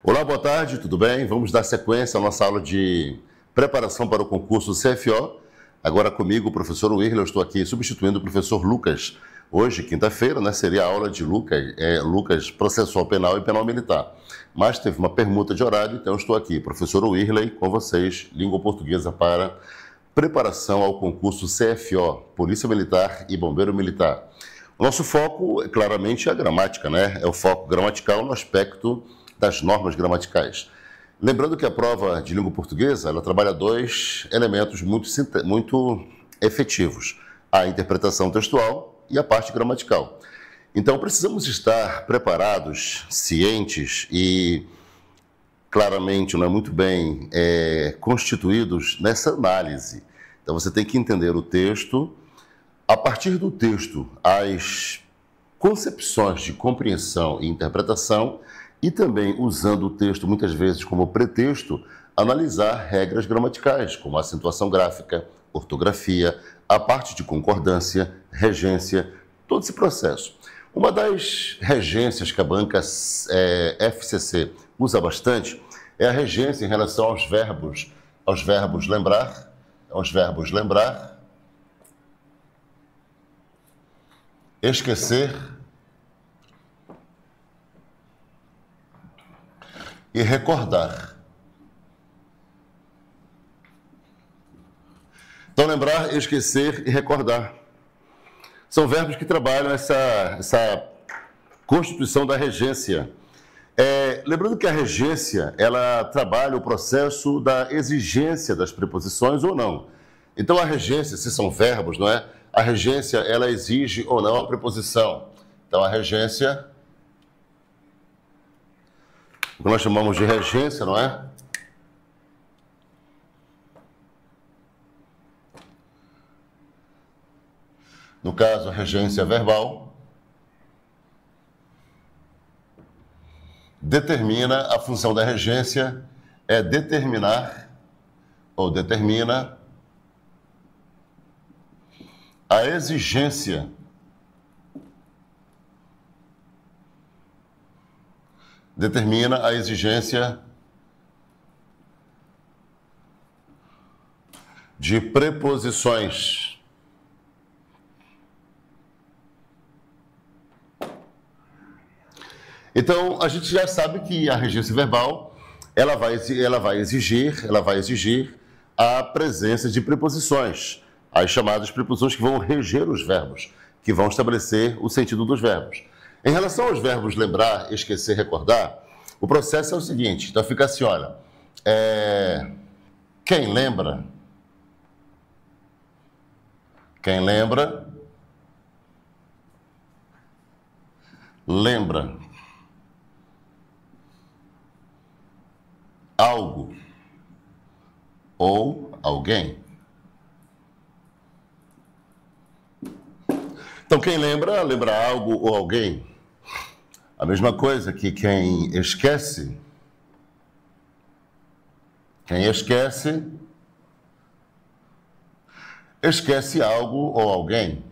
Olá, boa tarde, tudo bem? Vamos dar sequência à nossa aula de preparação para o concurso CFO. Agora comigo, o professor Wirley, eu estou aqui substituindo o professor Lucas. Hoje, quinta-feira, seria a aula de Lucas processual penal e penal militar. Mas teve uma permuta de horário, então eu estou aqui, professor Wirley, com vocês, língua portuguesa para preparação ao concurso CFO, Polícia Militar e Bombeiro Militar. O nosso foco, claramente, é a gramática, É o foco gramatical no aspecto das normas gramaticais. Lembrando que a prova de língua portuguesa, ela trabalha dois elementos muito efetivos: a interpretação textual e a parte gramatical. Então, precisamos estar preparados, cientes e claramente muito bem constituídos nessa análise. Então, você tem que entender o texto. A partir do texto, as concepções de compreensão e interpretação, e também, usando o texto muitas vezes como pretexto, analisar regras gramaticais, como a acentuação gráfica, ortografia, a parte de concordância, regência, todo esse processo. Uma das regências que a banca FCC usa bastante é a regência em relação aos verbos lembrar, esquecer e recordar. Então, lembrar, esquecer e recordar são verbos que trabalham essa constituição da regência. Lembrando que a regência, ela trabalha o processo da exigência das preposições ou não. Então, a regência, se são verbos, A regência, ela exige ou não a preposição. Então, a regência, o que nós chamamos de regência, No caso, a regência verbal determina, a função da regência é determinar ou determina a exigência de preposições. Então, a gente já sabe que a regência verbal, ela vai exigir a presença de preposições, as chamadas preposições que vão reger os verbos, que vão estabelecer o sentido dos verbos. Em relação aos verbos lembrar, esquecer, recordar, o processo é o seguinte, então fica assim, olha, quem lembra, lembra algo ou alguém. Então, quem lembra algo ou alguém. A mesma coisa que quem esquece algo ou alguém.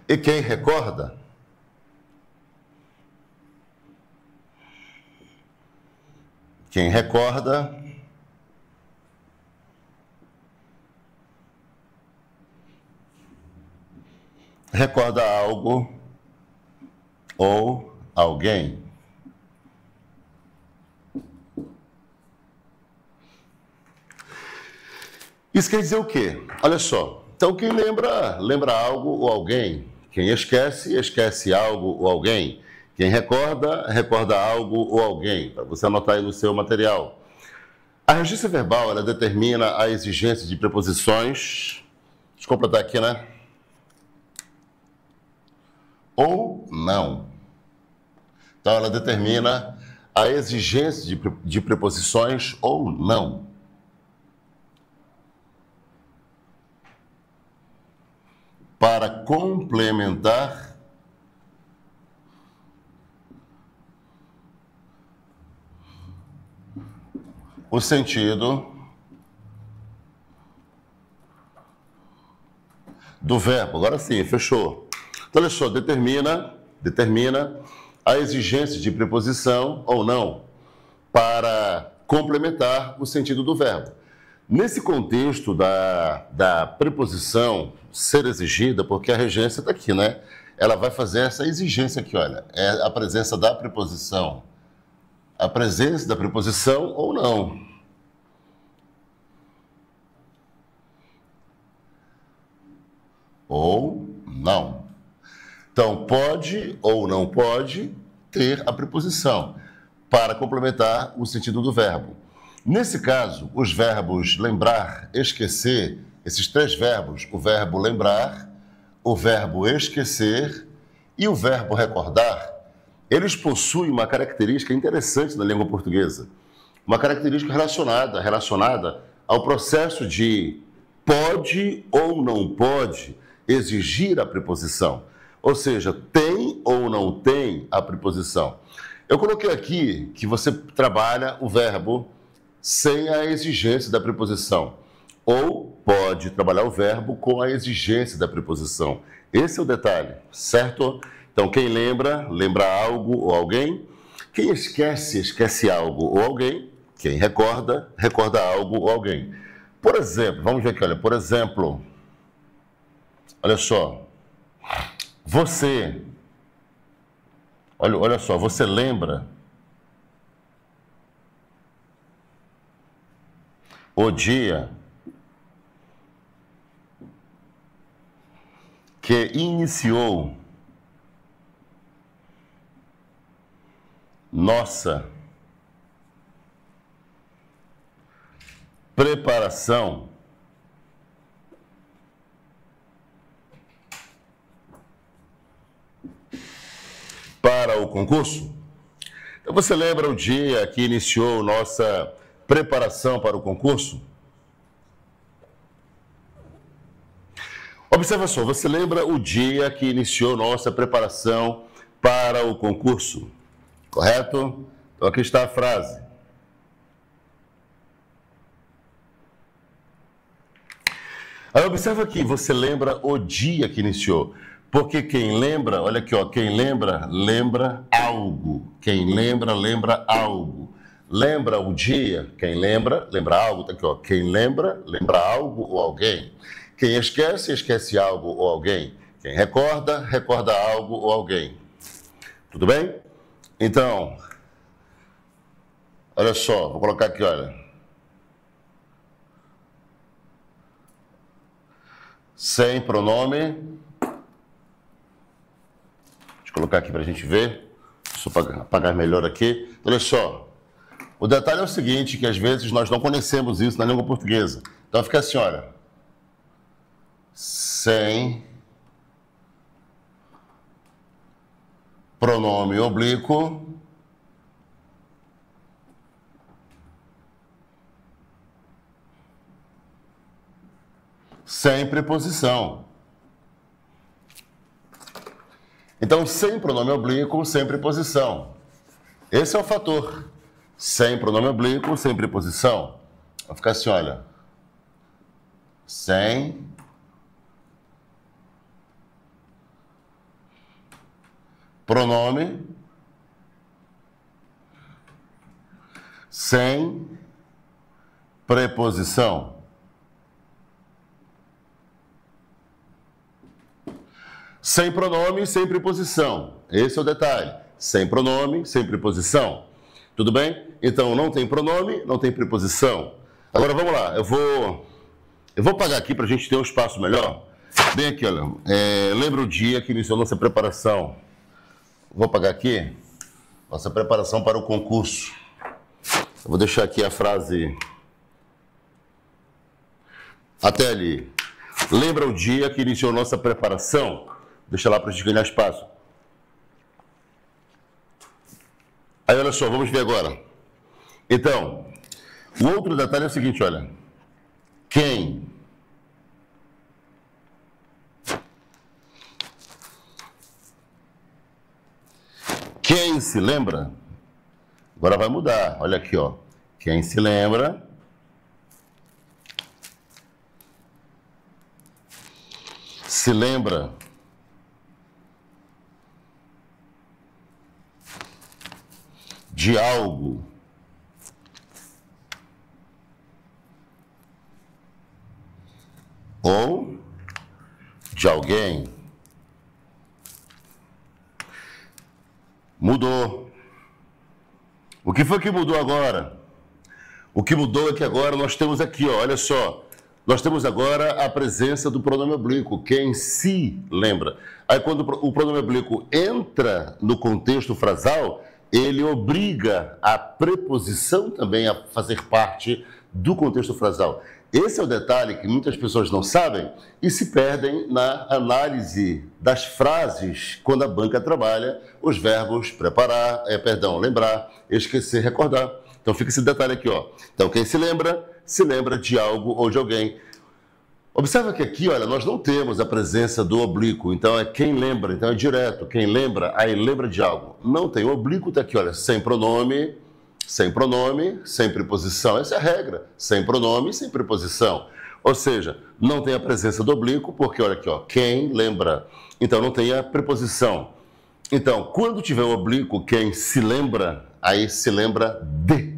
E quem recorda algo ou alguém. Isso quer dizer o quê? Olha só. Então, quem lembra algo ou alguém. Quem esquece algo ou alguém. Quem recorda algo ou alguém. Para você anotar aí no seu material. A regência verbal, ela determina a exigência de preposições. Deixa eu completar aqui, ou não. Então, ela determina a exigência de preposições ou não. Para complementar o sentido do verbo. Agora sim, fechou. Então, olha só, determina a exigência de preposição ou não para complementar o sentido do verbo. Nesse contexto da preposição ser exigida, porque a regência está aqui, né? Ela vai fazer essa exigência aqui, olha, é a presença da preposição. A presença da preposição ou não. Ou não. Então, pode ou não pode ter a preposição para complementar o sentido do verbo. Nesse caso, os verbos lembrar, esquecer, esses três verbos, o verbo lembrar, o verbo esquecer e o verbo recordar, eles possuem uma característica interessante na língua portuguesa. Uma característica relacionada ao processo de pode ou não pode exigir a preposição. Ou seja, tem ou não tem a preposição. Eu coloquei aqui que você trabalha o verbo sem a exigência da preposição. Ou pode trabalhar o verbo com a exigência da preposição. Esse é o detalhe, certo? Então, quem lembra, lembra algo ou alguém. Quem esquece, esquece algo ou alguém. Quem recorda, recorda algo ou alguém. Por exemplo, vamos ver aqui, olha. Por exemplo, olha só. Você, olha só, você lembra o dia que iniciou nossa preparação para o concurso? Então, você lembra o dia que iniciou nossa preparação para o concurso? Observa só, você lembra o dia que iniciou nossa preparação para o concurso? Correto? Então, aqui está a frase. Aí, observa aqui, você lembra o dia que iniciou. Porque quem lembra, olha aqui, ó, quem lembra, lembra algo. Quem lembra, lembra algo. Lembra o dia, quem lembra, lembra algo. Tá aqui, ó, quem lembra, lembra algo ou alguém. Quem esquece, esquece algo ou alguém. Quem recorda, recorda algo ou alguém. Tudo bem? Então, olha só, vou colocar aqui, olha. Sem pronome. Colocar aqui para a gente ver. Deixa eu apagar melhor aqui. Olha só. O detalhe é o seguinte, que às vezes nós não conhecemos isso na língua portuguesa. Então fica assim, olha. Sem pronome oblíquo. Sem preposição. Então, sem pronome oblíquo, sem preposição. Esse é o fator. Sem pronome oblíquo, sem preposição. Vai ficar assim, olha. Sem pronome, sem preposição. Sem pronome, sem preposição. Esse é o detalhe. Sem pronome, sem preposição. Tudo bem? Então, não tem pronome, não tem preposição. Agora, vamos lá. Eu vou apagar aqui para a gente ter um espaço melhor. Bem aqui, olha. Lembra o dia que iniciou nossa preparação? Vou apagar aqui. Nossa preparação para o concurso. Eu vou deixar aqui a frase até ali. Lembra o dia que iniciou nossa preparação? Deixa lá para a gente ganhar espaço. Aí, olha só, vamos ver agora. Então, o outro detalhe é o seguinte, olha. Quem se lembra, agora vai mudar. Olha aqui, ó. Quem se lembra se lembra de algo ou de alguém. Mudou. O que foi que mudou agora? O que mudou é que agora nós temos aqui, ó, olha só, nós temos agora a presença do pronome oblíquo, quem se lembra. Aí quando o pronome oblíquo entra no contexto frasal, ele obriga a preposição também a fazer parte do contexto frasal. Esse é o detalhe que muitas pessoas não sabem e se perdem na análise das frases quando a banca trabalha os verbos preparar, lembrar, esquecer, recordar. Então fica esse detalhe aqui, ó. Então quem se lembra de algo ou de alguém. Observa que aqui, olha, nós não temos a presença do oblíquo, então é quem lembra, então é direto. Quem lembra, aí lembra de algo. Não tem, o oblíquo está aqui, olha, sem pronome, sem preposição. Essa é a regra, sem pronome, sem preposição. Ou seja, não tem a presença do oblíquo, porque olha aqui, ó, quem lembra. Então não tem a preposição. Então, quando tiver o oblíquo, quem se lembra, aí se lembra de.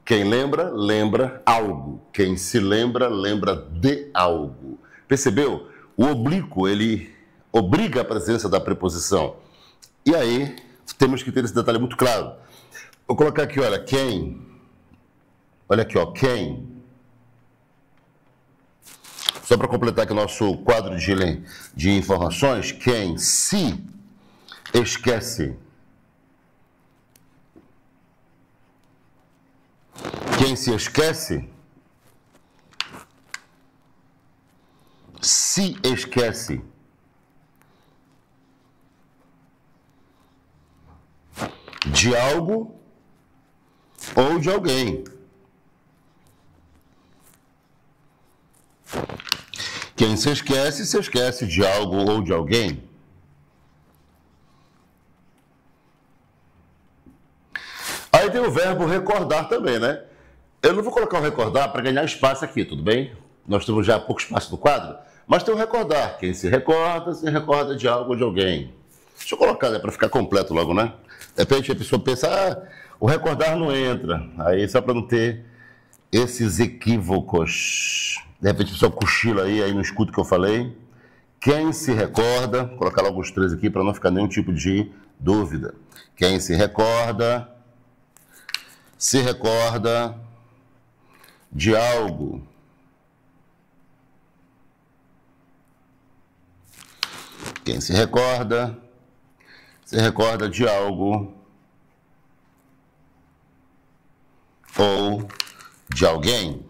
Quem lembra, lembra algo. Quem se lembra, lembra de algo. Percebeu? O oblíquo, ele obriga a presença da preposição. E aí, temos que ter esse detalhe muito claro. Vou colocar aqui, olha, quem. Olha aqui, ó, quem. Só para completar aqui o nosso quadro de informações, quem se esquece. Quem se esquece, se esquece. De algo ou de alguém. Quem se esquece de algo ou de alguém. Aí tem o verbo recordar também, né? Eu não vou colocar o recordar para ganhar espaço aqui, tudo bem? Nós temos já pouco espaço no quadro, mas tem o recordar. Quem se recorda de algo ou de alguém. Deixa eu colocar, né, para ficar completo logo, né? De repente a pessoa pensa, o recordar não entra. Aí só para não ter esses equívocos. De repente a pessoa cochila aí não escuta o que eu falei. Quem se recorda, vou colocar logo os três aqui para não ficar nenhum tipo de dúvida. Quem se recorda de algo. Quem se recorda de algo ou de alguém.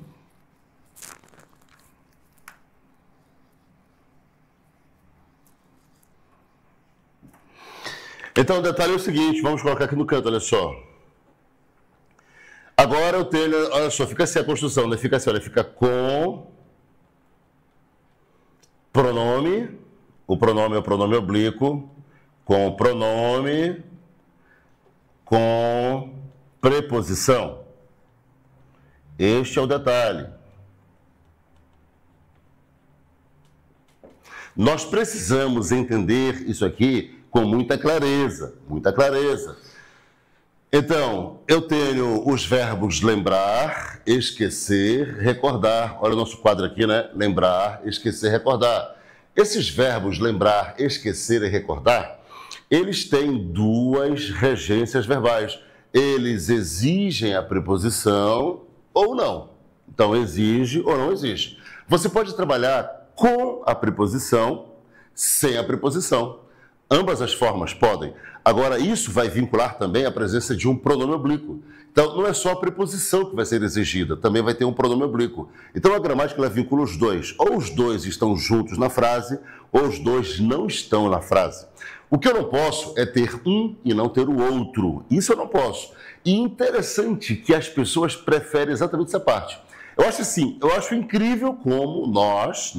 Então o detalhe é o seguinte, vamos colocar aqui no canto, olha só. Agora eu tenho, olha só, fica assim a construção, né? Fica assim, olha, fica com pronome, o pronome é o pronome oblíquo, com pronome, com preposição. Este é o detalhe. Nós precisamos entender isso aqui com muita clareza, muita clareza. Então, eu tenho os verbos lembrar, esquecer, recordar. Olha o nosso quadro aqui, né? Lembrar, esquecer, recordar. Esses verbos lembrar, esquecer e recordar, eles têm duas regências verbais. Eles exigem a preposição ou não. Então, exige ou não exige. Você pode trabalhar com a preposição, sem a preposição. Ambas as formas podem. Agora, isso vai vincular também a presença de um pronome oblíquo. Então, não é só a preposição que vai ser exigida, também vai ter um pronome oblíquo. Então, a gramática ela vincula os dois. Ou os dois estão juntos na frase, ou os dois não estão na frase. O que eu não posso é ter um e não ter o outro. Isso eu não posso. E interessante que as pessoas preferem exatamente essa parte. Eu acho assim, eu acho incrível como nós,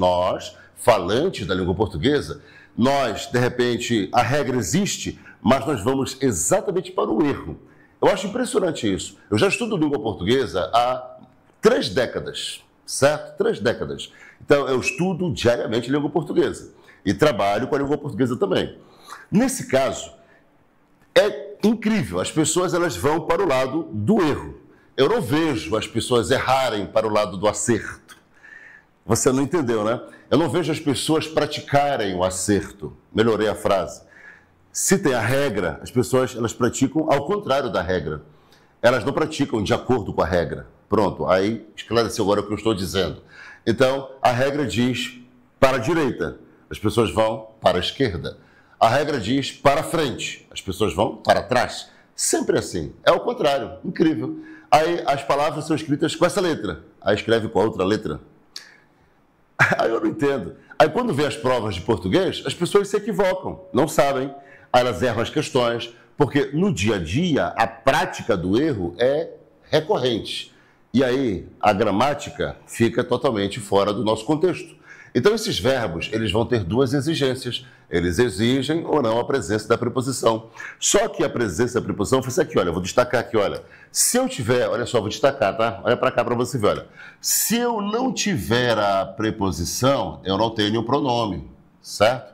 falantes da língua portuguesa, nós, de repente, a regra existe, mas nós vamos exatamente para o erro. Eu acho impressionante isso. Eu já estudo língua portuguesa há 3 décadas, certo? 3 décadas. Então, eu estudo diariamente língua portuguesa. e trabalho com a língua portuguesa também. Nesse caso, é incrível, as pessoas elas vão para o lado do erro. Eu não vejo as pessoas errarem para o lado do acerto. Você não entendeu, né? Eu não vejo as pessoas praticarem o acerto. Melhorei a frase. Se tem a regra, as pessoas elas praticam ao contrário da regra. Elas não praticam de acordo com a regra. Pronto, aí esclareceu agora o que eu estou dizendo. Então, a regra diz para a direita, as pessoas vão para a esquerda. A regra diz para frente, as pessoas vão para trás. Sempre assim. É o contrário. Incrível. Aí as palavras são escritas com essa letra. Aí escreve com a outra letra. Aí eu não entendo. Aí quando vê as provas de português, as pessoas se equivocam, não sabem. Aí elas erram as questões, porque no dia a dia a prática do erro é recorrente. E aí a gramática fica totalmente fora do nosso contexto. Então esses verbos, eles vão ter duas exigências. Eles exigem ou não a presença da preposição. Só que a presença da preposição foi isso aqui, olha, eu vou destacar aqui, olha. Se eu tiver, olha só, vou destacar, tá? Olha para cá para você ver, olha. Se eu não tiver a preposição, eu não tenho o pronome, certo?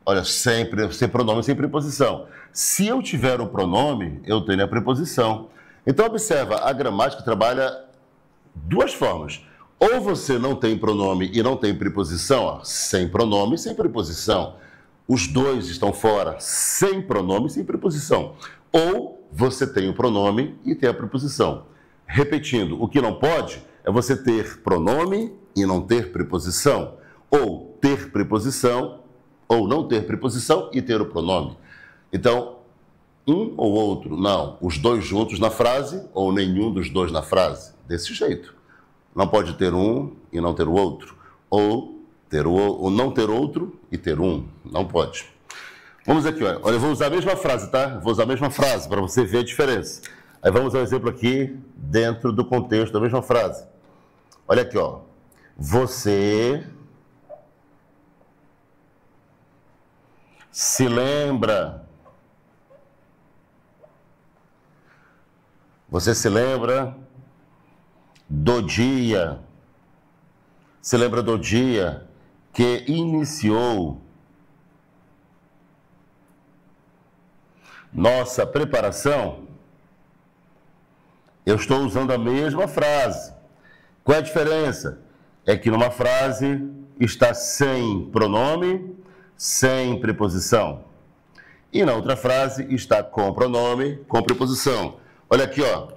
Olha, sempre, sem pronome, sem preposição. Se eu tiver o pronome, eu tenho a preposição. Então observa, a gramática trabalha duas formas. Ou você não tem pronome e não tem preposição, ó, sem pronome e sem preposição. Os dois estão fora, sem pronome e sem preposição. Ou você tem o pronome e tem a preposição. Repetindo, o que não pode é você ter pronome e não ter preposição. Ou ter preposição, ou não ter preposição e ter o pronome. Então, um ou outro, não. Os dois juntos na frase ou nenhum dos dois na frase. Desse jeito. Não pode ter um e não ter o outro. Ou não ter outro e ter um. Não pode. Vamos aqui, olha. Olha, eu vou usar a mesma frase, tá? Vou usar a mesma frase para você ver a diferença. Aí vamos ao exemplo aqui dentro do contexto da mesma frase. Olha aqui, ó. Você se lembra. Você se lembra do dia. Se lembra do dia que iniciou nossa preparação? Eu estou usando a mesma frase. Qual é a diferença? É que numa frase está sem pronome, sem preposição. E na outra frase está com pronome, com preposição. Olha aqui, ó.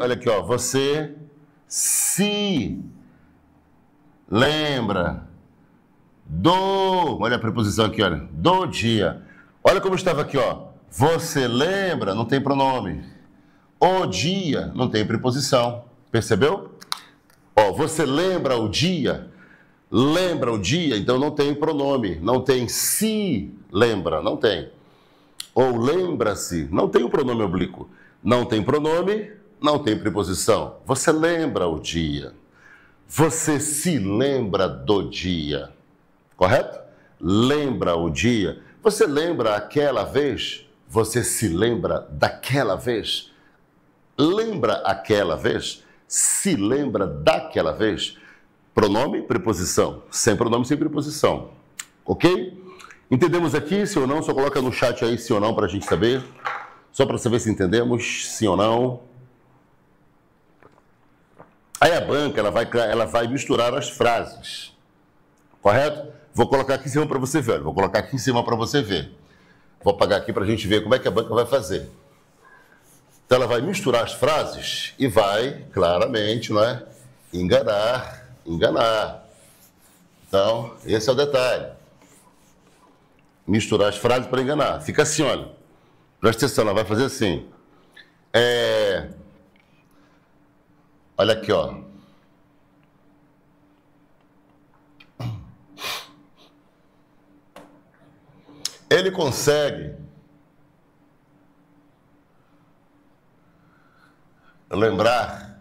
Olha aqui, ó. Você se lembra olha a preposição aqui, olha, do dia. Olha como estava aqui, ó. Você lembra, não tem pronome. O dia, não tem preposição. Percebeu? Ó, você lembra o dia? Lembra o dia, então não tem pronome. Não tem se lembra, não tem. Ou lembra-se, não tem o pronome oblíquo. Não tem pronome, não tem preposição. Você lembra o dia. Você se lembra do dia. Correto? Lembra o dia. Você lembra aquela vez? Você se lembra daquela vez? Lembra aquela vez? Se lembra daquela vez? Pronome, preposição. Sem pronome, sem preposição. Ok? Entendemos aqui, sim ou não? Só coloca no chat aí, sim ou não, para a gente saber. Só para saber se entendemos, sim ou não. Aí a banca, ela vai misturar as frases. Correto? Vou colocar aqui em cima para você ver. Vou colocar aqui em cima para você ver. Vou apagar aqui para a gente ver como é que a banca vai fazer. Então ela vai misturar as frases e vai, claramente, não é? Enganar. Então, esse é o detalhe. Misturar as frases para enganar. Fica assim, olha. Presta atenção, ela vai fazer assim. Olha aqui, ó. Ele consegue lembrar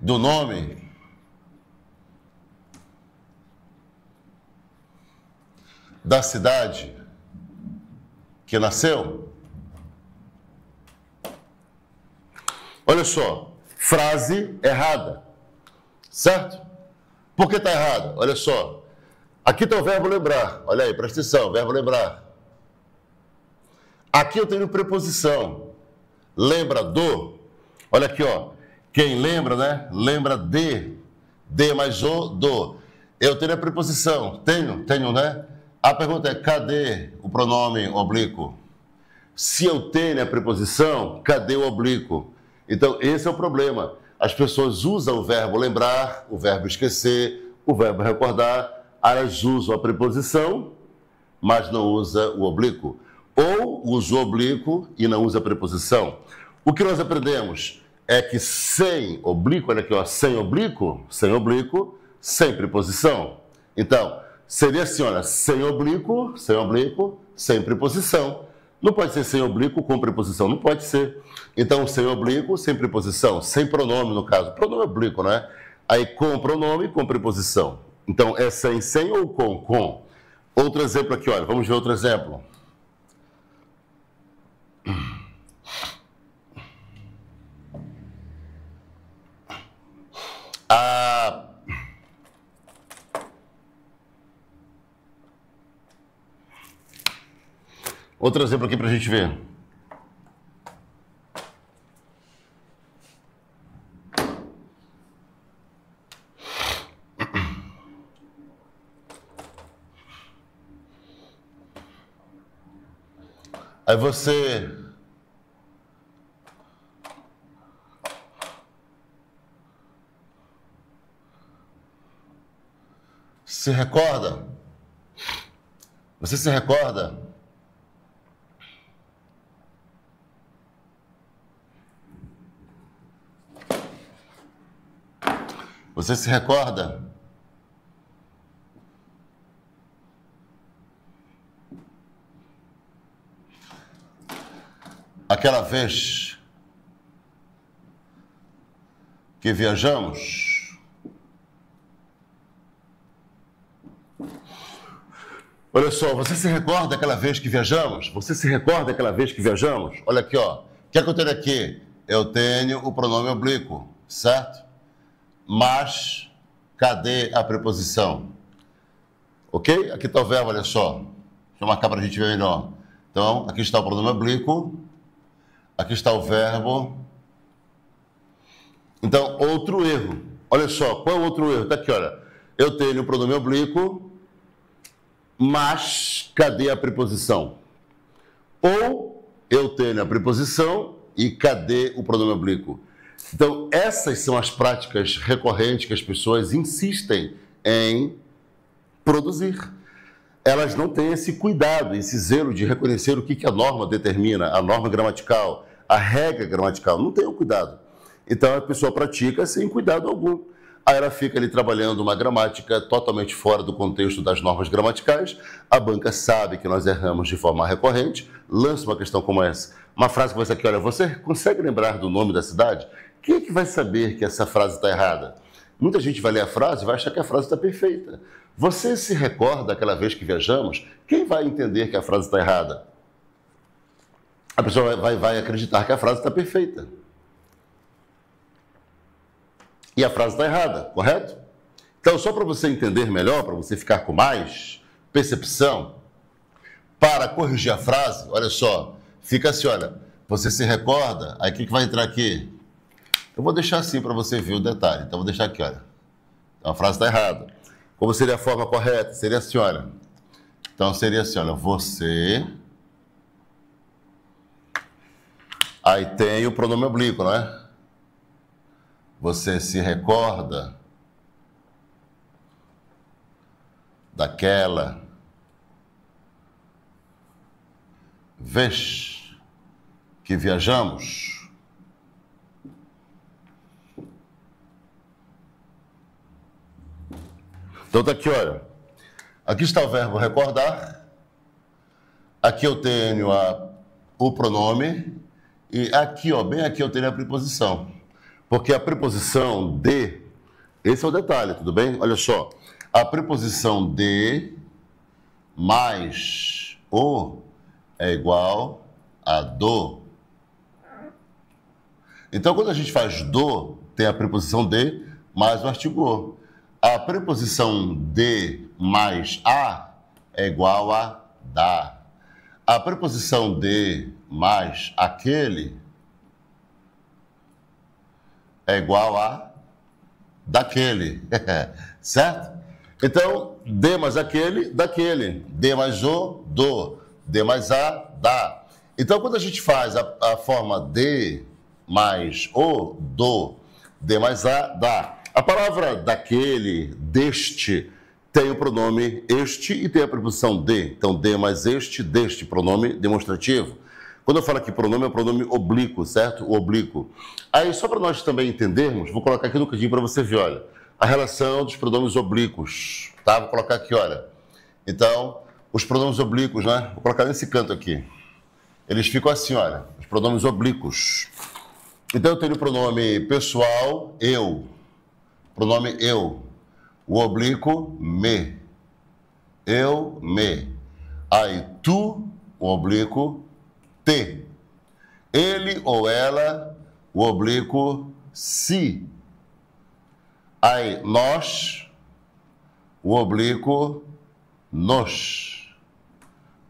do nome da cidade que nasceu. Olha só, frase errada, certo? Por que está errada? Olha só, aqui está o verbo lembrar, olha aí, presta atenção, verbo lembrar. Aqui eu tenho preposição, lembra do, olha aqui, ó, quem lembra, né, lembra de mais o, do. Eu tenho a preposição, tenho, né? A pergunta é, cadê o pronome oblíquo? Se eu tenho a preposição, cadê o oblíquo? Então, esse é o problema. As pessoas usam o verbo lembrar, o verbo esquecer, o verbo recordar, elas usam a preposição, mas não usam o oblíquo. Ou usa o oblíquo e não usa a preposição. O que nós aprendemos é que sem oblíquo, olha aqui, ó, sem oblíquo, sem preposição. Então, seria assim, olha, sem oblíquo, sem preposição. Não pode ser sem oblíquo com preposição, não pode ser. Então, sem oblíquo, sem preposição, sem pronome, no caso. Pronome oblíquo, né? Aí, com pronome, com preposição. Então, é sem ou com. Outro exemplo aqui, olha, vamos ver outro exemplo. Outro exemplo aqui para a gente ver. Aí você se recorda? Você se recorda? Você se recorda? Aquela vez que viajamos? Olha só, você se recorda daquela vez que viajamos? Você se recorda daquela vez que viajamos? Olha aqui, ó. O que é que eu tenho aqui? Eu tenho o pronome oblíquo, certo? Mas, cadê a preposição? Ok? Aqui está o verbo, olha só. Deixa eu marcar para a gente ver melhor. Então, aqui está o pronome oblíquo. Aqui está o verbo. Então, outro erro. Olha só, qual é o outro erro? Está aqui, olha. Eu tenho o pronome oblíquo, mas cadê a preposição? Ou eu tenho a preposição e cadê o pronome oblíquo? Então, essas são as práticas recorrentes que as pessoas insistem em produzir. Elas não têm esse cuidado, esse zelo de reconhecer o que a norma determina, a norma gramatical, a regra gramatical. Não tem o cuidado. Então, a pessoa pratica sem cuidado algum. Aí ela fica ali trabalhando uma gramática totalmente fora do contexto das normas gramaticais. A banca sabe que nós erramos de forma recorrente, lança uma questão como essa. Uma frase como essa aqui, olha, você consegue lembrar do nome da cidade? Quem é que vai saber que essa frase está errada? Muita gente vai ler a frase e vai achar que a frase está perfeita. Você se recorda daquela vez que viajamos? Quem vai entender que a frase está errada? A pessoa vai acreditar que a frase está perfeita. E a frase está errada, correto? Então, só para você entender melhor, para você ficar com mais percepção, para corrigir a frase, olha só, fica assim, olha, você se recorda, aí o que vai entrar aqui? Eu vou deixar assim para você ver o detalhe, então vou deixar aqui, olha. Então, a frase está errada. Como seria a forma correta? Seria assim, olha. Então, seria assim, olha, você... Aí tem o pronome oblíquo, não é? Você se recorda daquela vez que viajamos? Então tá aqui, olha. Aqui está o verbo recordar. Aqui eu tenho o pronome. E aqui, ó, bem aqui eu tenho a preposição. Porque a preposição de, esse é o detalhe, tudo bem? Olha só, a preposição de mais o é igual a do. Então, quando a gente faz do, tem a preposição de mais o artigo o. A preposição de mais a é igual a da. A preposição de mais aquele é igual a daquele, certo? Então, de mais aquele, daquele. De mais o, do. De mais a, da. Então, quando a gente faz a forma de mais o, do, de mais a, da. A palavra daquele, deste, tem o pronome este e tem a preposição de. Então, de mais este, deste, pronome demonstrativo. Quando eu falo aqui pronome, é o pronome oblíquo, certo? O oblíquo. Aí, só para nós também entendermos, vou colocar aqui no cantinho para você ver, olha, a relação dos pronomes oblíquos, tá? Vou colocar aqui, olha. Então, os pronomes oblíquos, né? Vou colocar nesse canto aqui. Eles ficam assim, olha, os pronomes oblíquos. Então, eu tenho o pronome pessoal, eu. Pronome eu. O oblíquo, me. Eu, me. Aí, tu, o oblíquo, te. Ele ou ela, o oblíquo, si. Aí, nós, o oblíquo, nos.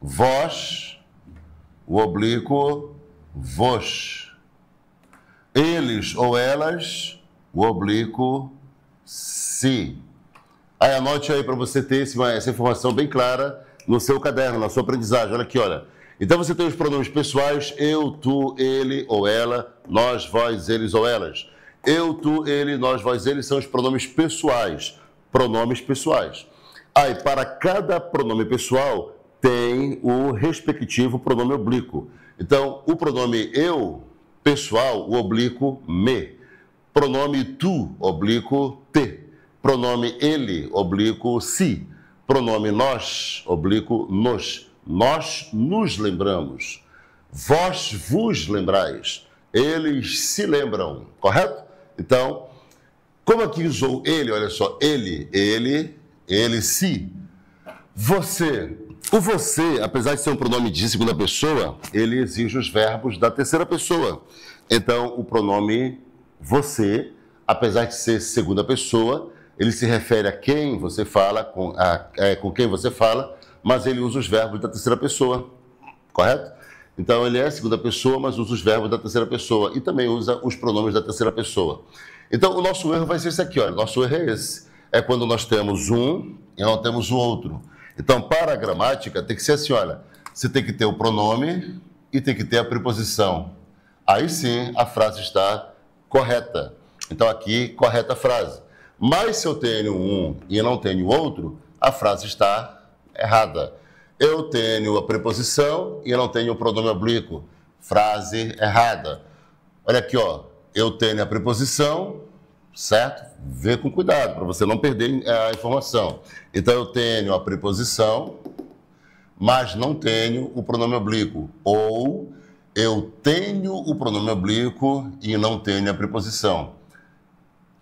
Vós, o oblíquo, vos. Eles ou elas, o oblíquo, si. Aí anote aí para você ter essa informação bem clara no seu caderno, na sua aprendizagem. Olha aqui, olha. Então você tem os pronomes pessoais, eu, tu, ele ou ela, nós, vós, eles ou elas. Eu, tu, ele, nós, vós, eles são os pronomes pessoais. Pronomes pessoais. Aí, para cada pronome pessoal, tem o respectivo pronome oblíquo. Então, o pronome eu, pessoal, o oblíquo, me. Pronome tu, oblíquo, te. Pronome ele, oblíquo, si. Pronome nós, oblíquo, nos. Nós nos lembramos. Vós vos lembrais. Eles se lembram, correto? Então, como aqui usou ele, olha só, ele, si. Você. O você, apesar de ser um pronome de segunda pessoa, ele exige os verbos da terceira pessoa. Então, o pronome você, apesar de ser segunda pessoa, ele se refere a quem você fala, com quem você fala, mas ele usa os verbos da terceira pessoa, correto? Então, ele é segunda pessoa, mas usa os verbos da terceira pessoa e também usa os pronomes da terceira pessoa. Então, o nosso erro vai ser esse aqui, olha, nosso erro é esse. É quando nós temos um e não temos o outro. Então, para a gramática, tem que ser assim, olha, você tem que ter o pronome e tem que ter a preposição. Aí sim, a frase está correta. Então, aqui, correta a frase. Mas se eu tenho um e não tenho outro, a frase está errada. Eu tenho a preposição e eu não tenho o pronome oblíquo. Frase errada. Olha aqui, ó. Eu tenho a preposição, certo? Vê com cuidado, para você não perder a informação. Então, eu tenho a preposição, mas não tenho o pronome oblíquo. Ou eu tenho o pronome oblíquo e não tenho a preposição.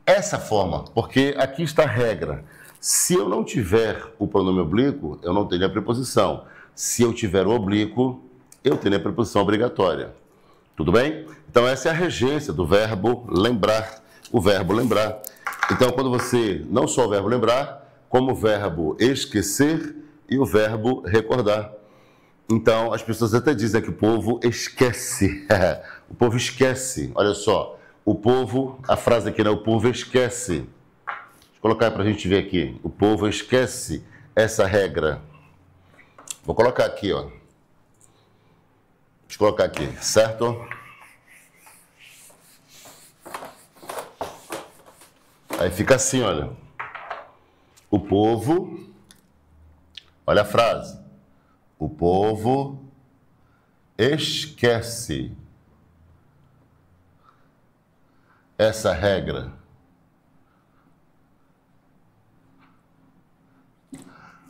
Essa forma, porque aqui está a regra. Se eu não tiver o pronome oblíquo, eu não tenho a preposição. Se eu tiver o oblíquo, eu tenho a preposição obrigatória. Tudo bem? Então, essa é a regência do verbo lembrar. O verbo lembrar. Então, quando você, não só o verbo lembrar, como o verbo esquecer e o verbo recordar. Então, as pessoas até dizem que o povo esquece. O povo esquece. Olha só. O povo, a frase aqui, né? O povo esquece. Deixa eu colocar para a gente ver aqui. O povo esquece essa regra. Vou colocar aqui, ó. Deixa eu colocar aqui, certo? Aí fica assim, olha. O povo, olha a frase. O povo esquece essa regra.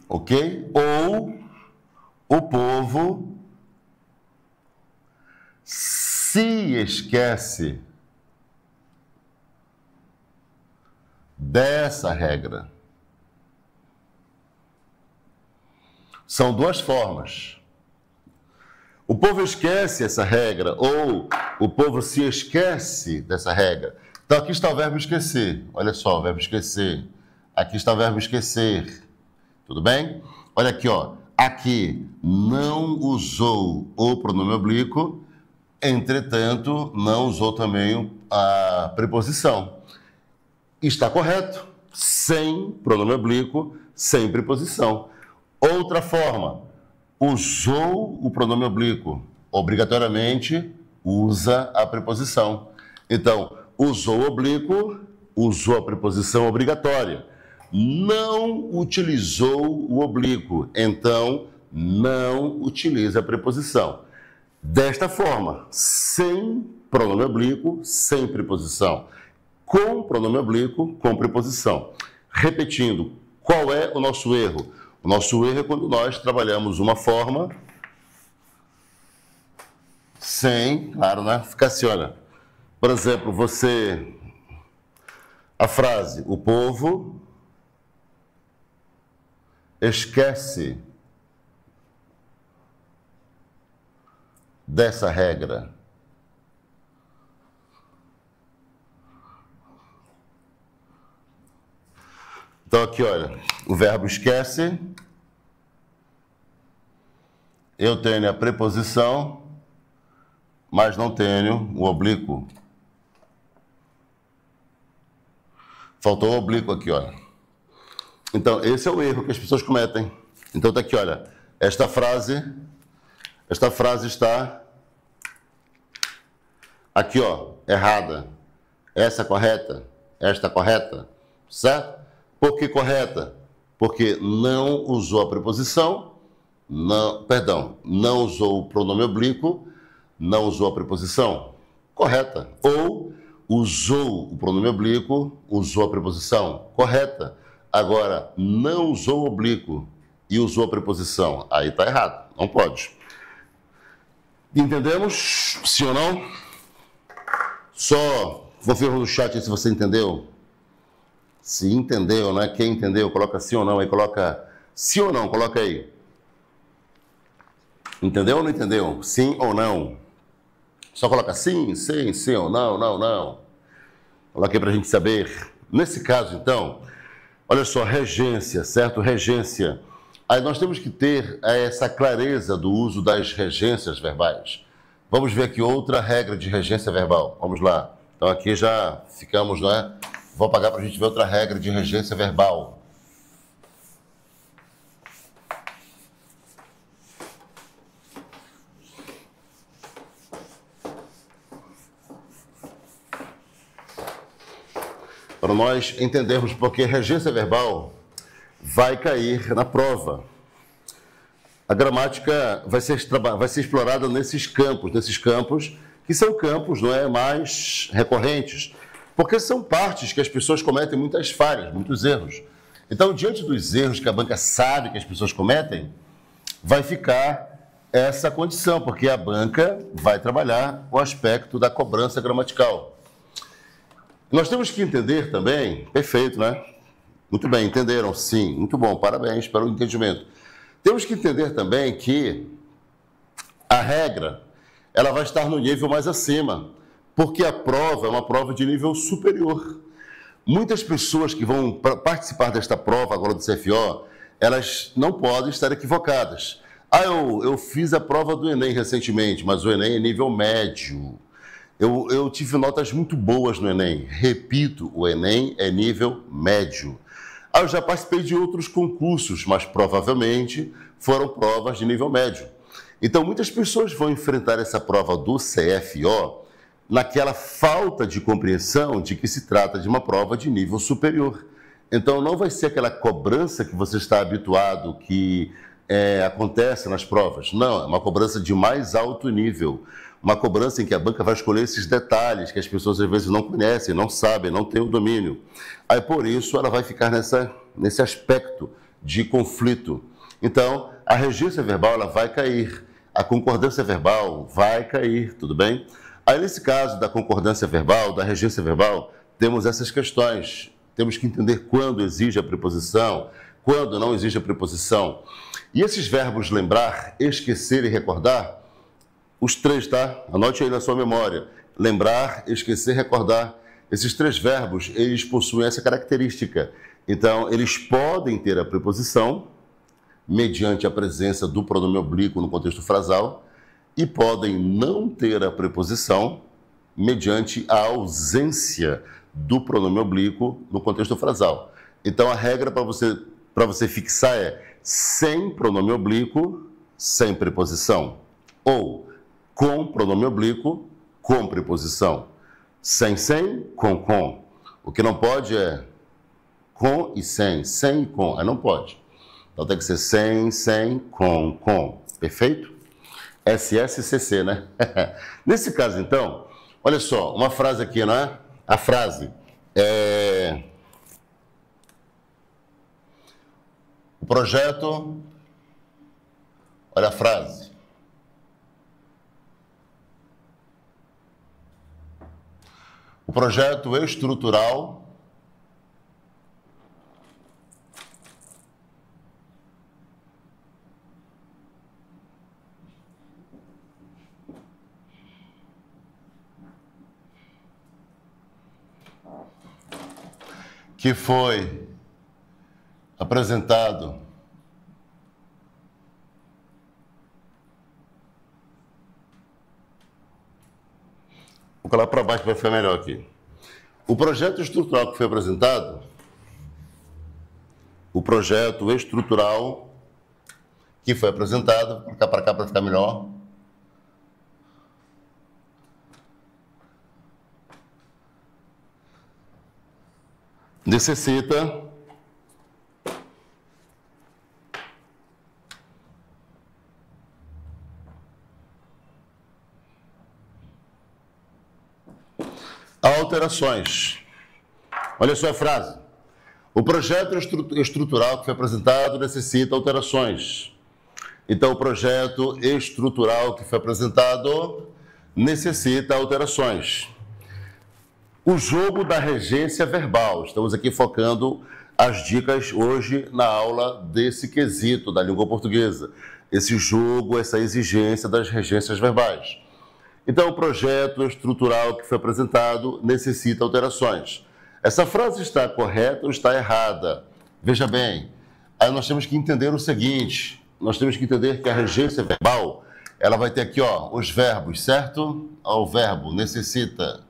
Ok? Ou o povo se esquece dessa regra. São duas formas. O povo esquece essa regra, ou o povo se esquece dessa regra. Então, aqui está o verbo esquecer. Olha só, o verbo esquecer. Aqui está o verbo esquecer. Tudo bem? Olha aqui, ó. Aqui não usou o pronome oblíquo, entretanto, não usou também a preposição. Está correto. Sem pronome oblíquo, sem preposição. Outra forma, usou o pronome oblíquo, obrigatoriamente usa a preposição. Então, usou o oblíquo, usou a preposição obrigatória. Não utilizou o oblíquo, então não utiliza a preposição. Desta forma, sem pronome oblíquo, sem preposição. Com pronome oblíquo, com preposição. Repetindo, qual é o nosso erro? O nosso erro é quando nós trabalhamos uma forma sem, claro, né? Fica assim, olha. Por exemplo, a frase, o povo esquece dessa regra. Então, aqui, olha, o verbo esquece, eu tenho a preposição, mas não tenho o oblíquo. Faltou o oblíquo aqui, olha. Então, esse é o erro que as pessoas cometem. Então, tá aqui, olha, esta frase está aqui, ó, errada. Essa é correta, esta é correta, certo? Por que correta? Porque não usou a preposição, não usou o pronome oblíquo, não usou a preposição. Correta. Ou usou o pronome oblíquo, usou a preposição. Correta. Agora, não usou o oblíquo e usou a preposição. Aí está errado. Não pode. Entendemos? Sim ou não? Só confirma no chat aí se você entendeu. Se entendeu, né? Quem entendeu, coloca sim ou não. Aí coloca sim ou não, coloca aí. Entendeu ou não entendeu? Sim ou não? Só coloca sim, sim, sim ou não, não, não. Coloca aí para a gente saber. Nesse caso, então, olha só, regência, certo? Regência. Aí nós temos que ter essa clareza do uso das regências verbais. Vamos ver aqui outra regra de regência verbal. Vamos lá. Então aqui já ficamos, né? Vou apagar para a gente ver outra regra de regência verbal. Para nós entendermos porque regência verbal vai cair na prova. A gramática vai ser explorada nesses campos que são campos, não é, mais recorrentes, porque são partes que as pessoas cometem muitas falhas, muitos erros. Então, diante dos erros que a banca sabe que as pessoas cometem, vai ficar essa condição, porque a banca vai trabalhar o aspecto da cobrança gramatical. Nós temos que entender também, perfeito, né? Muito bem, entenderam? Sim, muito bom, parabéns pelo entendimento. Temos que entender também que a regra, ela vai estar no nível mais acima, porque a prova é uma prova de nível superior. Muitas pessoas que vão participar desta prova agora do CFO, elas não podem estar equivocadas. Eu fiz a prova do Enem recentemente, mas o Enem é nível médio. Eu tive notas muito boas no Enem. Repito, o Enem é nível médio. Eu já participei de outros concursos, mas provavelmente foram provas de nível médio. Então, muitas pessoas vão enfrentar essa prova do CFO naquela falta de compreensão de que se trata de uma prova de nível superior. Então, não vai ser aquela cobrança que você está habituado, que acontece nas provas. Não, é uma cobrança de mais alto nível. Uma cobrança em que a banca vai escolher esses detalhes que as pessoas às vezes não conhecem, não sabem, não têm o domínio. Aí, por isso, ela vai ficar nesse aspecto de conflito. Então, a regência verbal ela vai cair, a concordância verbal vai cair, tudo bem? Aí, nesse caso da concordância verbal, da regência verbal, temos essas questões. Temos que entender quando exige a preposição, quando não exige a preposição. E esses verbos lembrar, esquecer e recordar, os três, tá? Anote aí na sua memória. Lembrar, esquecer, recordar. Esses três verbos, eles possuem essa característica. Então, eles podem ter a preposição, mediante a presença do pronome oblíquo no contexto frasal, e podem não ter a preposição, mediante a ausência do pronome oblíquo no contexto frasal. Então, a regra para você fixar é sem pronome oblíquo, sem preposição. Ou com pronome oblíquo, com preposição. Sem, com. O que não pode é com e sem e com. Aí não pode. Então tem que ser sem, com. Perfeito? SSCC, né? Nesse caso, então, olha só, uma frase aqui, não é? A frase é... O projeto... Olha a frase. O projeto estrutural que foi apresentado vou colar para baixo para ficar melhor aqui. O projeto estrutural que foi apresentado, o projeto estrutural que foi apresentado, para cá para ficar melhor, necessita alterações. Olha só a frase. O projeto estrutural que foi apresentado necessita alterações. Então, o projeto estrutural que foi apresentado necessita alterações. O jogo da regência verbal. Estamos aqui focando as dicas hoje na aula desse quesito da língua portuguesa. Esse jogo, essa exigência das regências verbais. Então, o projeto estrutural que foi apresentado necessita alterações. Essa frase está correta ou está errada? Veja bem, aí nós temos que entender o seguinte, nós temos que entender que a regência verbal, ela vai ter aqui, ó, os verbos, certo? O verbo necessita.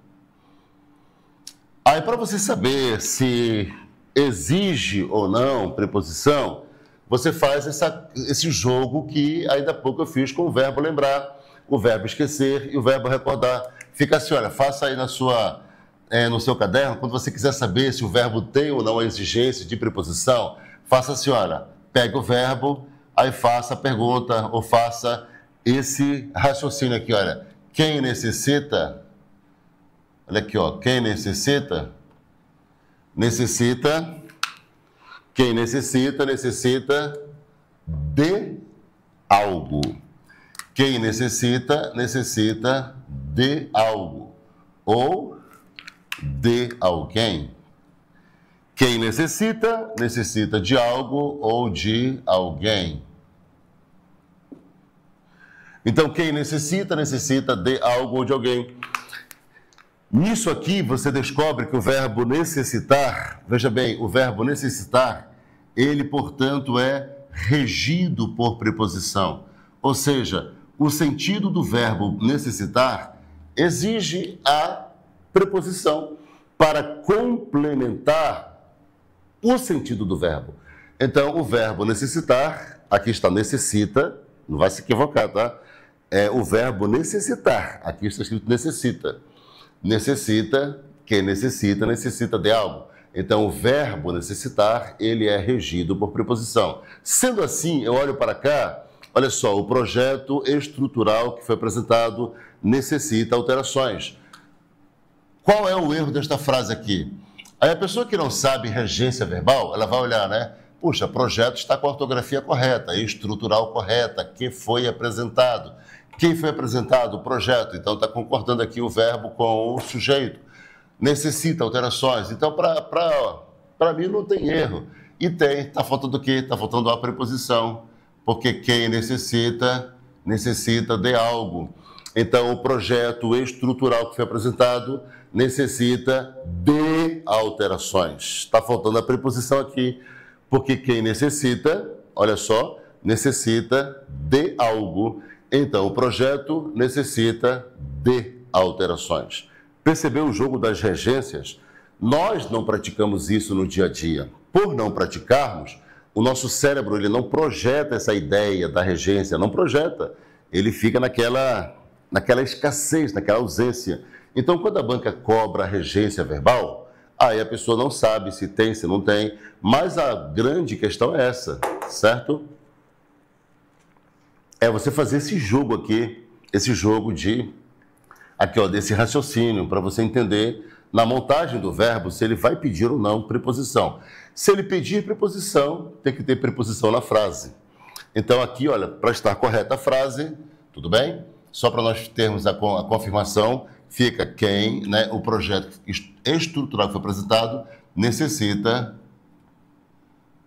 Aí, para você saber se exige ou não preposição, você faz esse jogo que ainda há pouco eu fiz com o verbo lembrar, o verbo esquecer e o verbo recordar. Fica assim, olha, faça aí no seu caderno, quando você quiser saber se o verbo tem ou não a exigência de preposição, faça assim, olha, pegue o verbo, aí faça a pergunta ou faça esse raciocínio aqui, olha, quem necessita, olha aqui, ó, quem necessita, quem necessita de algo. Quem necessita de algo ou de alguém. Quem necessita de algo ou de alguém. Então, quem necessita de algo ou de alguém. Nisso aqui, você descobre que o verbo necessitar, veja bem, o verbo necessitar, ele, portanto, é regido por preposição. Ou seja, o sentido do verbo necessitar exige a preposição para complementar o sentido do verbo. Então, o verbo necessitar, aqui está necessita, não vai se equivocar, tá? É o verbo necessitar, aqui está escrito necessita. Necessita, quem necessita de algo. Então, o verbo necessitar, ele é regido por preposição. Sendo assim, eu olho para cá, olha só, o projeto estrutural que foi apresentado necessita alterações. Qual é o erro desta frase aqui? Aí a pessoa que não sabe regência verbal, ela vai olhar, né? Puxa, projeto está com a ortografia correta, estrutural correta, que foi apresentado. Quem foi apresentado? O projeto. Então está concordando aqui o verbo com o sujeito. Necessita alterações. Então, para mim, não tem erro. E tem, está faltando o quê? Está faltando a preposição. porque quem necessita, necessita de algo. Então, o projeto estrutural que foi apresentado necessita de alterações. Está faltando a preposição aqui, porque quem necessita, olha só, necessita de algo. Então, o projeto necessita de alterações. Percebeu o jogo das regências? Nós não praticamos isso no dia a dia. Por não praticarmos, o nosso cérebro ele não projeta essa ideia da regência, não projeta. Ele fica naquela escassez, naquela ausência. Então, quando a banca cobra a regência verbal, aí a pessoa não sabe se tem, se não tem, mas a grande questão é essa, certo? É você fazer esse jogo aqui, esse jogo desse raciocínio, para você entender na montagem do verbo se ele vai pedir ou não preposição. Se ele pedir preposição, tem que ter preposição na frase. Então aqui, olha, para estar correta a frase, tudo bem? Só para nós termos a confirmação, fica quem, né, o projeto estrutural que foi apresentado necessita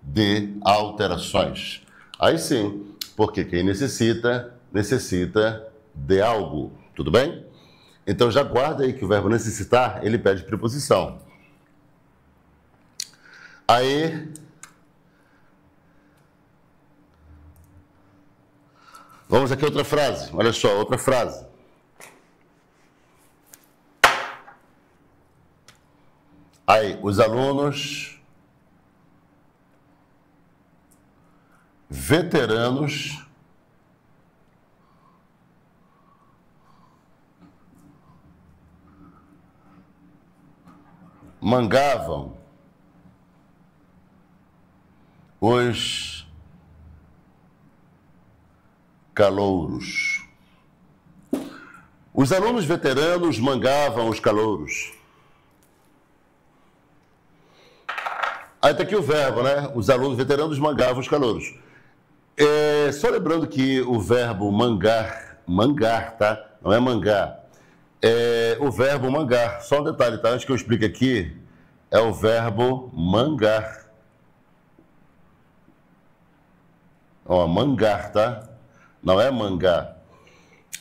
de alterações. Aí sim, porque quem necessita, necessita de algo, tudo bem? Então já guarda aí que o verbo necessitar, ele pede preposição. Aí, vamos aqui a outra frase, olha só, outra frase. Aí, os alunos veteranos mangavam os calouros. Os alunos veteranos mangavam os calouros. Aí está aqui o verbo, né? Os alunos veteranos mangavam os calouros. Só lembrando que o verbo mangar, tá? Não é mangar. O verbo mangar, só um detalhe, tá? Antes que eu explique aqui, é o verbo mangar. Ó, mangar, tá? Não é mangar.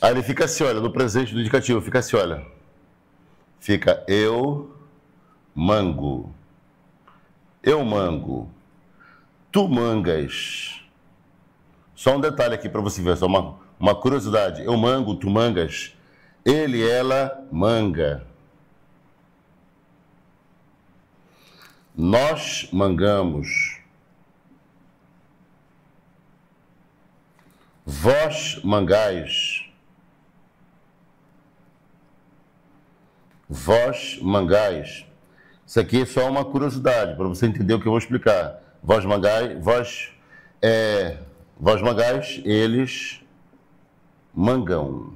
Aí ele fica assim, olha, no presente do indicativo, fica assim, olha. Fica eu mango. Eu mango. Tu mangas. Só um detalhe aqui para você ver, só uma curiosidade. Eu mango, tu mangas. Ele, ela, manga. Nós mangamos. Vós mangais. Vós mangais. Isso aqui é só uma curiosidade, para você entender o que eu vou explicar. Vós mangais, vós mangais, eles mangam.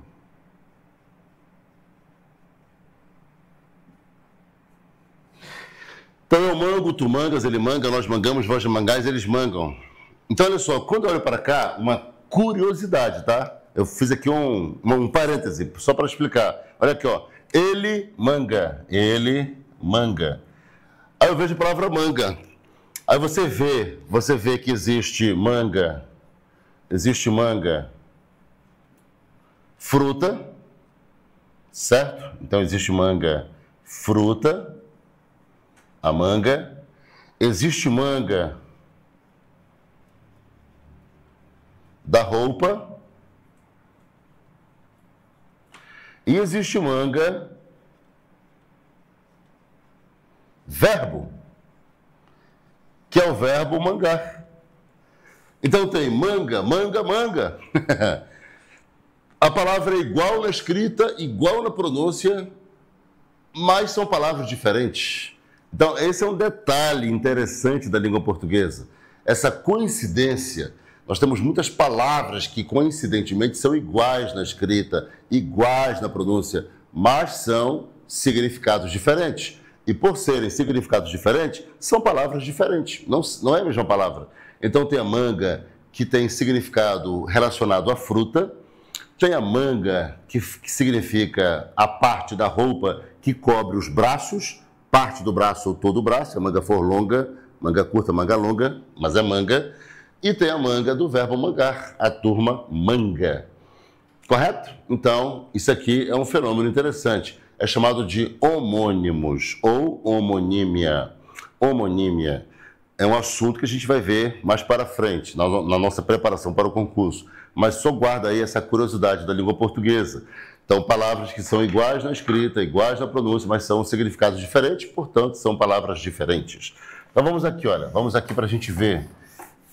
Então eu mango, tu mangas, ele manga, nós mangamos, vós mangais, eles mangam. Então olha só, quando eu olho para cá, uma curiosidade, tá? Eu fiz aqui um parêntese, só para explicar. Olha aqui, ó. Ele manga. Aí eu vejo a palavra manga. Aí você vê que existe manga, fruta, certo? Então existe manga, fruta, a manga. Existe manga da roupa. E existe manga verbo, que é o verbo mangar. Então tem manga. A palavra é igual na escrita, igual na pronúncia, mas são palavras diferentes. Então esse é um detalhe interessante da língua portuguesa. Essa coincidência. Nós temos muitas palavras que coincidentemente são iguais na escrita, iguais na pronúncia, mas são significados diferentes. E por serem significados diferentes, são palavras diferentes, não é a mesma palavra. Então tem a manga, que tem significado relacionado à fruta, tem a manga, que significa a parte da roupa que cobre os braços, parte do braço ou todo o braço, se a manga for longa, manga curta, manga longa, mas é manga. e tem a manga do verbo mangar, a turma manga. Correto? Então, isso aqui é um fenômeno interessante. É chamado de homônimos ou homonímia. Homonímia é um assunto que a gente vai ver mais para frente, na nossa preparação para o concurso. Mas só guarda aí essa curiosidade da língua portuguesa. Então, palavras que são iguais na escrita, iguais na pronúncia, mas são significados diferentes, portanto, são palavras diferentes. Então, vamos aqui, olha, vamos aqui para a gente ver.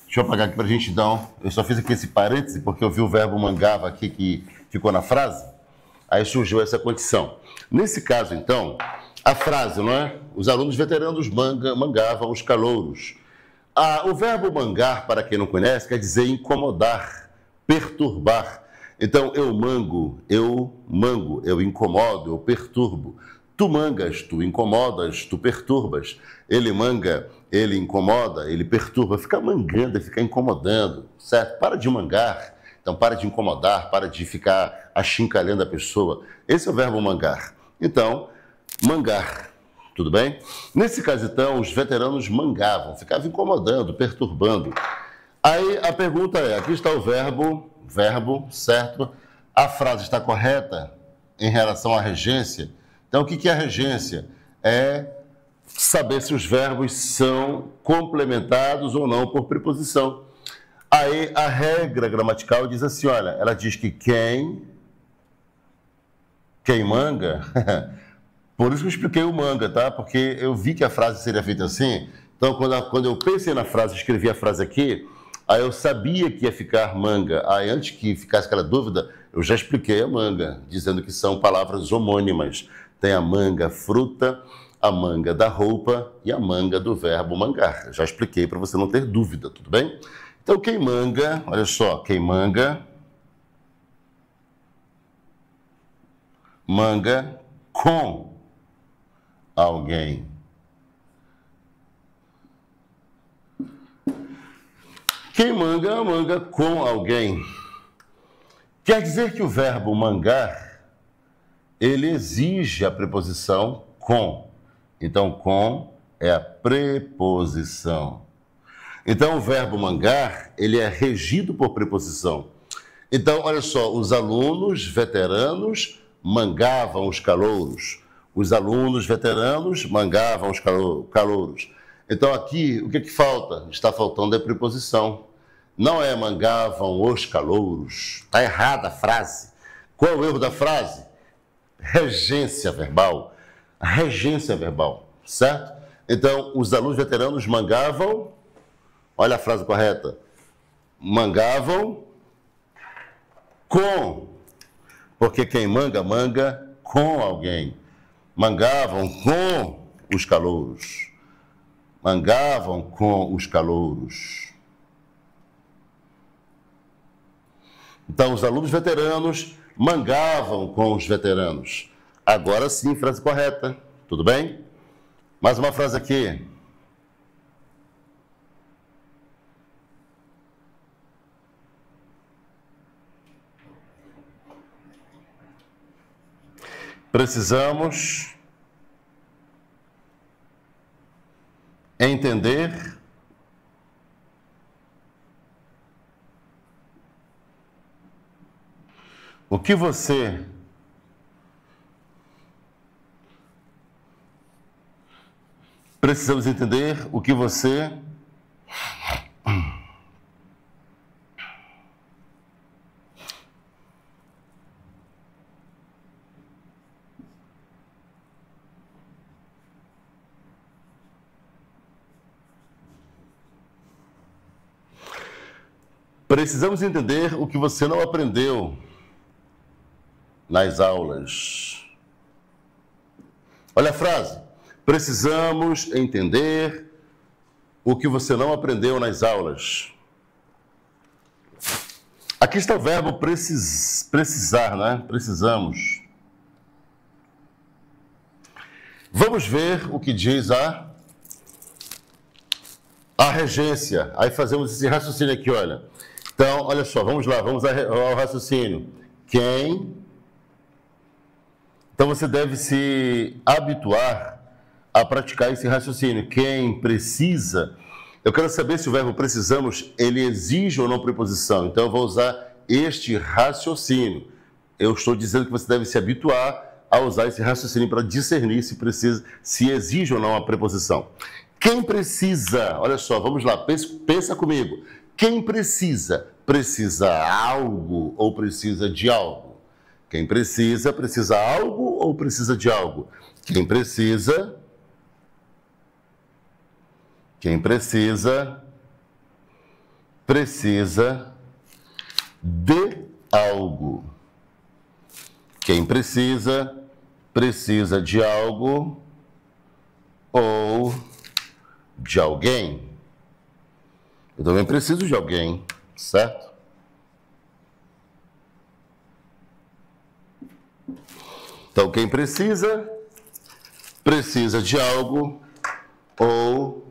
Deixa eu apagar aqui para a gente dar eu só fiz aqui esse parêntese porque eu vi o verbo mangava aqui que ficou na frase. Aí surgiu essa condição. Nesse caso, então, a frase, não é? Os alunos veteranos mangavam os calouros. O verbo mangar, para quem não conhece, quer dizer incomodar, perturbar. Então, eu mango, eu incomodo, eu perturbo. Tu mangas, tu incomodas, tu perturbas. Ele manga, ele incomoda, ele perturba. Fica mangando, fica incomodando, certo? Para de mangar. Então, para de incomodar, para de ficar achincalhando a pessoa. Esse é o verbo mangar. Então, mangar, tudo bem? Nesse caso, então, os veteranos mangavam, ficavam incomodando, perturbando. Aí a pergunta é, aqui está o verbo, certo? A frase está correta em relação à regência? Então, o que é a regência? É saber se os verbos são complementados ou não por preposição. Aí a regra gramatical diz assim, olha, ela diz que quem manga, por isso que eu expliquei o manga, tá? Porque eu vi que a frase seria feita assim, então quando eu pensei na frase, escrevi a frase aqui, aí eu sabia que ia ficar manga. Aí antes que ficasse aquela dúvida, eu já expliquei a manga, dizendo que são palavras homônimas. Tem a manga fruta, a manga da roupa e a manga do verbo mangar. Já expliquei para você não ter dúvida, tudo bem? Então, quem manga, olha só, quem manga com alguém. Quem manga com alguém. Quer dizer que o verbo mangar ele exige a preposição com. Então, com é a preposição. Então, o verbo mangar, ele é regido por preposição. Então, olha só, os alunos veteranos mangavam os calouros. Os alunos veteranos mangavam os calouros. Então, aqui, o que falta? Está faltando a preposição. Não é mangavam os calouros. Está errada a frase. Qual é o erro da frase? Regência verbal. Regência verbal, certo? Então, os alunos veteranos mangavam, olha a frase correta, mangavam com, porque quem manga com alguém. Mangavam com os calouros. Mangavam com os calouros. Então, os alunos veteranos mangavam com os veteranos. Agora sim, frase correta. Tudo bem? Mais uma frase aqui. Precisamos entender o que você precisamos entender o que você precisamos entender o que você não aprendeu nas aulas. Olha a frase. Precisamos entender o que você não aprendeu nas aulas. Aqui está o verbo precisar, né? Precisamos. Vamos ver o que diz a regência. Aí fazemos esse raciocínio aqui, olha. Então, olha só, vamos lá, vamos ao raciocínio. Quem? Então, você deve se habituar a praticar esse raciocínio. Quem precisa Eu quero saber se o verbo precisamos, ele exige ou não preposição. Então, eu vou usar este raciocínio. Eu estou dizendo que você deve se habituar a usar esse raciocínio para discernir se exige ou não a preposição. Quem precisa, olha só, vamos lá, pensa comigo. Quem precisa? Precisa algo ou precisa de algo? Quem precisa algo ou precisa de algo? Quem precisa de algo. Quem precisa de algo ou de alguém. Eu também preciso de alguém, certo? Então, quem precisa de algo ou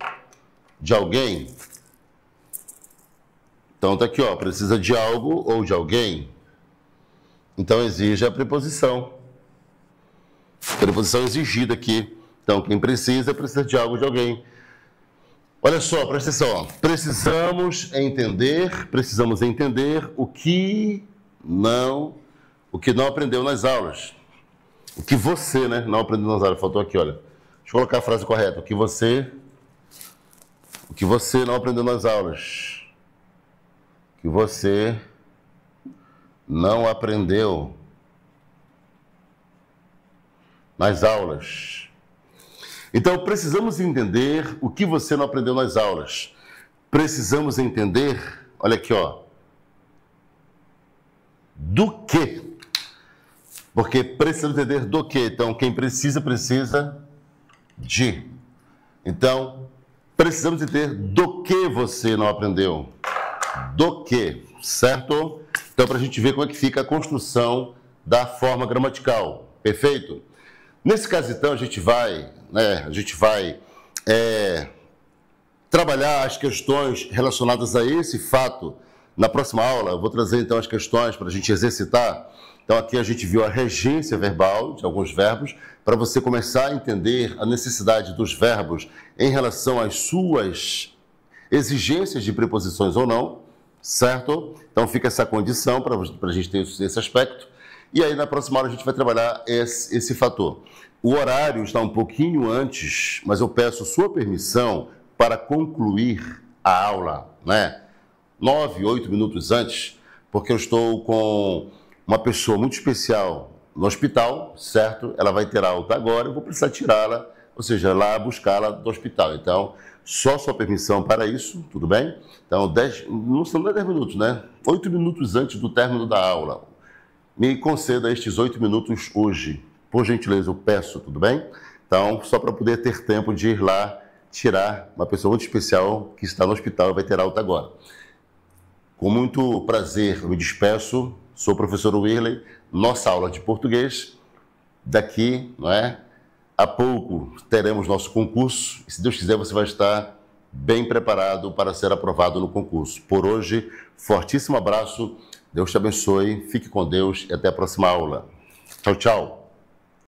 de alguém. Então, tá aqui, ó, precisa de algo ou de alguém. Então, exige a preposição. Preposição exigida aqui. Então, quem precisa de algo ou de alguém. Olha só, presta atenção. Ó. Precisamos entender o que não aprendeu nas aulas. O que você, não aprendeu nas aulas. Faltou aqui, olha. Deixa eu colocar a frase correta. O que você não aprendeu nas aulas. O que você não aprendeu nas aulas. Então, precisamos entender o que você não aprendeu nas aulas. Precisamos entender, olha aqui, ó, do quê? Porque precisamos entender do quê? Então, quem precisa de. Então, precisamos entender do que você não aprendeu. Do que, certo? Então, para a gente ver como é que fica a construção da forma gramatical. Perfeito? Nesse caso, então, a gente vai trabalhar as questões relacionadas a esse fato. Na próxima aula, eu vou trazer, então, as questões para a gente exercitar. Então, aqui a gente viu a regência verbal de alguns verbos, para você começar a entender a necessidade dos verbos em relação às suas exigências de preposições ou não, certo? Então, fica essa condição para a gente ter esse aspecto. E aí, na próxima aula, a gente vai trabalhar esse fator. O horário está um pouquinho antes, mas eu peço sua permissão para concluir a aula, 9, 8 minutos antes, porque eu estou com uma pessoa muito especial no hospital, certo? Ela vai ter alta agora, eu vou precisar tirá-la, ou seja, lá buscá-la do hospital. Então, só sua permissão para isso, tudo bem? Então, não são 10 minutos, 8 minutos antes do término da aula. Me conceda estes 8 minutos hoje. Por gentileza, eu peço, tudo bem? Então, só para poder ter tempo de ir lá tirar uma pessoa muito especial que está no hospital e vai ter alta agora. Com muito prazer, eu me despeço. Sou o professor Wirley. Nossa aula de português. Daqui, a pouco teremos nosso concurso. E, se Deus quiser, você vai estar bem preparado para ser aprovado no concurso. Por hoje, fortíssimo abraço. Deus te abençoe. Fique com Deus e até a próxima aula. Tchau, tchau.